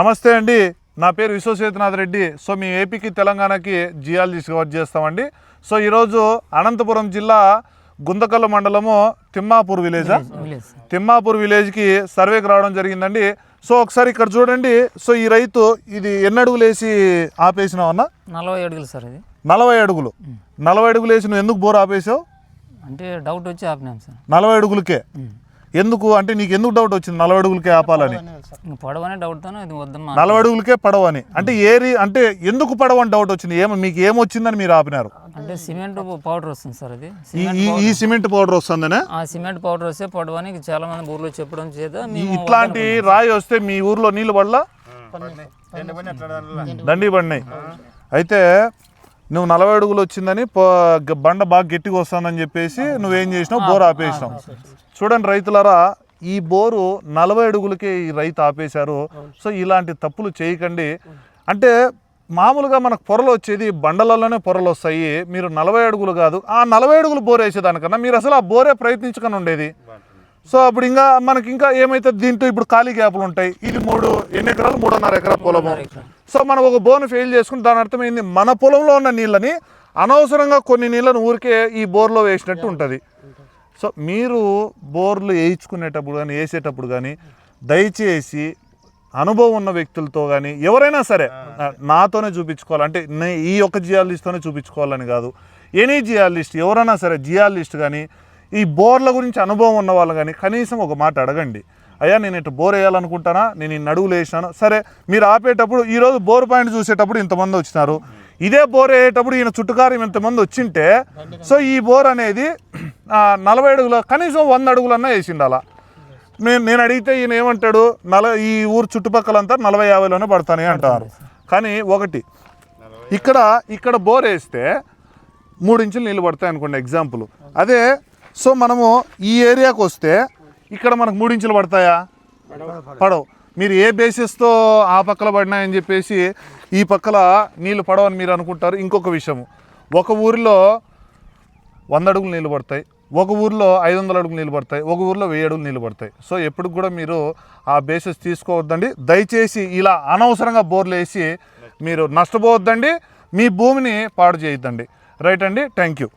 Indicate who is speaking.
Speaker 1: నమస్తే అండి, నా పేరు విశ్వసేతునాథ్ రెడ్డి. సో మీ ఏపీకి తెలంగాణకి జియాలజిస్ట్ వర్క్ చేస్తామండి. సో ఈరోజు అనంతపురం జిల్లా గుంతకల్ మండలము తిమ్మాపూర్ విలేజ్కి సర్వేకి రావడం జరిగిందండి. సో ఒకసారి ఇక్కడ చూడండి. సో ఈ రైతు ఇది ఎన్ని అడుగులు వేసి ఆపేసినావు అన్న?
Speaker 2: 40 అడుగులు సార్. ఇది
Speaker 1: 40 అడుగులు. 40 అడుగులు వేసి నువ్వు ఎందుకు బోర్ ఆపేసావు?
Speaker 2: అంటే డౌట్ వచ్చి ఆపినాం సార్.
Speaker 1: 40 అడుగులకే ఎందుకు అంటే నీకు ఎందుకు డౌట్ వచ్చింది 40 అడుగులకే ఆపాలని?
Speaker 2: పడవనే డౌట్తో ఇది వద్దమ్మా.
Speaker 1: 40 అడుగులకే పడవని అంటే అంటే ఎందుకు పడవని డౌట్ వచ్చింది? మీకు ఏమొచ్చిందని మీరు ఆపినారు?
Speaker 2: అంటే సిమెంట్ పౌడర్ వస్తుంది సార్. అది
Speaker 1: ఈ సిమెంట్ పౌడర్ వస్తుందనే?
Speaker 2: ఆ సిమెంట్ పౌడర్ వస్తే పడవని చాలా మంది ఊర్లో చెప్పడం చేత
Speaker 1: ఇట్లాంటి రాయి వస్తే మీ ఊర్లో నీళ్ళు పడలా? దండి పడినాయి. అయితే నువ్వు 40 అడుగులు వచ్చిందని బండ బాగా గట్టిగా వస్తుందని చెప్పేసి నువ్వేం చేసినావు? బోర్ ఆపేసినావు. చూడండి రైతులారా, ఈ బోరు 40 అడుగులకే ఈ రైతు ఆపేశారు. సో ఇలాంటి తప్పులు చేయకండి. అంటే మామూలుగా మనకు పొరలు వచ్చేది బండలలోనే పొరలు వస్తాయి. మీరు 40 అడుగులు కాదు, ఆ 40 అడుగులు బోర్ వేసేదానికన్నా మీరు అసలు ఆ బోరే ప్రయత్నించకుండా ఉండేది. సో అప్పుడు ఇంకా మనకి ఇంకా ఏమైతే దీంట్లో ఇప్పుడు ఖాళీ గ్యాపులు ఉంటాయి. ఇది ఎన్ని ఎకరాలు? 3.5 ఎకరా పొలము. సో మనం ఒక బోర్ను ఫెయిల్ చేసుకుని దాని అర్థమైంది మన పొలంలో ఉన్న నీళ్ళని అనవసరంగా కొన్ని నీళ్ళని ఊరికే ఈ బోర్లో వేసినట్టు ఉంటుంది. సో మీరు బోర్లు వేయించుకునేటప్పుడు కానీ వేసేటప్పుడు కానీ దయచేసి అనుభవం ఉన్న వ్యక్తులతో కానీ ఎవరైనా సరే నాతోనే చూపించుకోవాలి. అంటే ఈ యొక్క జియాలజిస్ట్తోనే చూపించుకోవాలని కాదు, ఎనీ జియాలజిస్ట్ ఎవరైనా సరే జియాలజిస్ట్ కానీ ఈ బోర్ల గురించి అనుభవం ఉన్న వాళ్ళు కానీ కనీసం ఒక మాట అడగండి. అయ్యా నేను ఇట్లా బోర్ వేయాలనుకుంటానా, నేను ఈ నడువులు వేసినాను. సరే మీరు ఆపేటప్పుడు ఈరోజు బోర్ పాయింట్ చూసేటప్పుడు ఇంతమంది వచ్చినారు, ఇదే బోర్ వేయేటప్పుడు ఈయన చుట్టుకారం ఇంతమంది వచ్చింటే సో ఈ బోర్ అనేది 40 అడుగుల కనీసం 100 అడుగులన్నా వేసిండాలా. నేను అడిగితే ఈయన ఏమంటాడు, ఈ ఊరు చుట్టుపక్కలంతా 40-50లోనే పడతానే అంటారు. కానీ ఒకటి ఇక్కడ బోర్ వేస్తే 3 ఇంచులు నీళ్ళు పడతాయి అనుకోండి ఎగ్జాంపుల్. అదే సో మనము ఈ ఏరియాకి వస్తే ఇక్కడ మనకు 3 ఇంచులు పడతాయా? పడవు. మీరు ఏ బేసిస్తో ఆ పక్కల పడినాయని చెప్పేసి ఈ పక్కల నీళ్ళు పడవని మీరు అనుకుంటారు. ఇంకొక విషయము, ఒక ఊరిలో 100 అడుగులు నీళ్ళు పడతాయి, ఒక ఊరిలో 500 అడుగులు నీళ్ళు పడతాయి, ఒక ఊరిలో 1000 అడుగులు నీళ్ళు పడతాయి. సో ఎప్పుడు కూడా మీరు ఆ బేసిస్ తీసుకోవద్దండి. దయచేసి ఇలా అనవసరంగా బోర్లు వేసి మీరు నష్టపోవద్దండి, మీ భూమిని పాడు చేయొద్దండి. రైట్ అండి, థ్యాంక్ యూ.